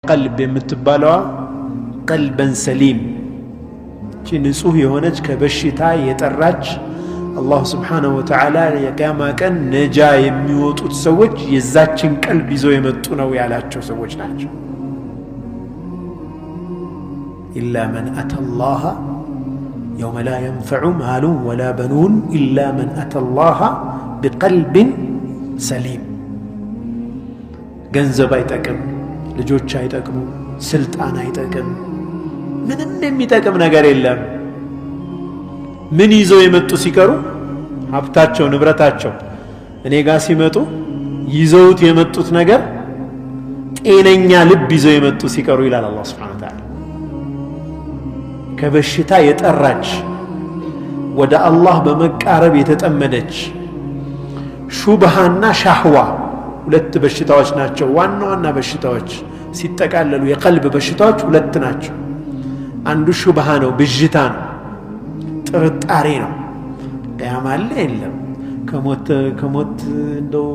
ቀልብ የምትባለዋ ቀልበን ሰሊም ንጹህ የሆነች ከበሽታ የጠራች አላህ ስብሓነሁ ወተዓላ የቂያማ ቀን ነጃ የሚወጡት ሰዎች የዛችን ቀልብ ይዘው የመጡ ነው ያላቸው ሰዎች ናቸው። ኢላ መን አተላህ የውመ ላ የንፈዑ ማሉን ወላ በኑን ኢላ መን አተላህ ቢቀልብን ሰሊም። ገንዘብ አይጠቅም፣ ልጆች አይጠቅሙ፣ ስልጣን አይጠቅም፣ ምንም የሚጠቅም ነገር የለም። ምን ይዘው የመጡ ሲቀሩ ሀብታቸው ንብረታቸው እኔ ጋር ሲመጡ ይዘውት የመጡት ነገር ጤነኛ ልብ ይዘው የመጡ ሲቀሩ ይላል አላህ ሱብሓነሁ ወተዓላ። ከበሽታ የጠራች ወደ አላህ በመቃረብ የተጠመደች ሹብሃና ሻህዋ ሁለት በሽታዎች ናቸው። ዋና ዋና በሽታዎች ሲጠቃለሉ የቀልብ በሽታዎች ሁለት ናቸው። አንዱ ሹብሃ ነው፣ ብዥታ ነው፣ ጥርጣሬ ነው። ቂያማ አለ የለም፣ ከሞት እንደው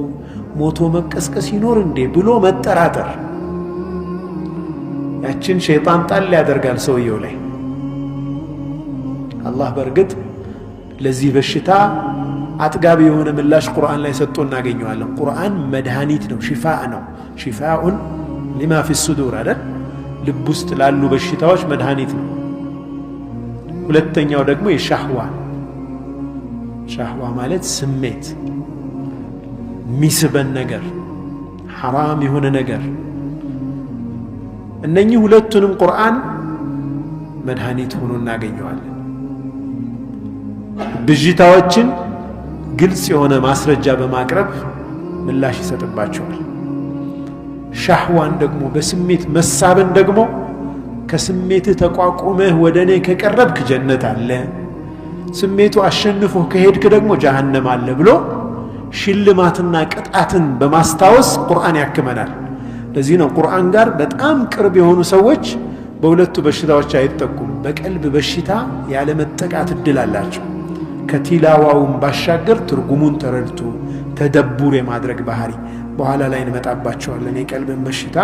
ሞቶ መቀስቀስ ይኖር እንዴ ብሎ መጠራጠር። ያችን ሸይጣን ጣል ያደርጋል ሰውየው ላይ። አላህ በእርግጥ ለዚህ በሽታ አጥጋቢ የሆነ ምላሽ ቁርአን ላይ ሰጥቶ እናገኘዋለን። ቁርአን መድኃኒት ነው፣ ሽፋእ ነው። ሽፋኡን ሊማ ፊ ሱዱር አይደል? ልብ ውስጥ ላሉ በሽታዎች መድኃኒት ነው። ሁለተኛው ደግሞ የሻህዋ ሻህዋ ማለት ስሜት፣ ሚስበን ነገር፣ ሐራም የሆነ ነገር። እነኚህ ሁለቱንም ቁርአን መድኃኒት ሆኖ እናገኘዋለን። ብዥታዎችን ግልጽ የሆነ ማስረጃ በማቅረብ ምላሽ ይሰጥባቸዋል። ሻህዋን ደግሞ በስሜት መሳብን ደግሞ ከስሜትህ ተቋቁመህ ወደ እኔ ከቀረብክ ጀነት አለ፣ ስሜቱ አሸንፎ ከሄድክ ደግሞ ጀሃነም አለ ብሎ ሽልማትና ቅጣትን በማስታወስ ቁርአን ያክመናል። ለዚህ ነው ቁርአን ጋር በጣም ቅርብ የሆኑ ሰዎች በሁለቱ በሽታዎች አይጠቁም። በቀልብ በሽታ ያለመጠቃት እድል አላቸው። ከቲላዋውን ባሻገር ትርጉሙን ተረድቶ ተደቡር የማድረግ ባህሪ በኋላ ላይ እንመጣባቸዋለን። የቀልብን በሽታ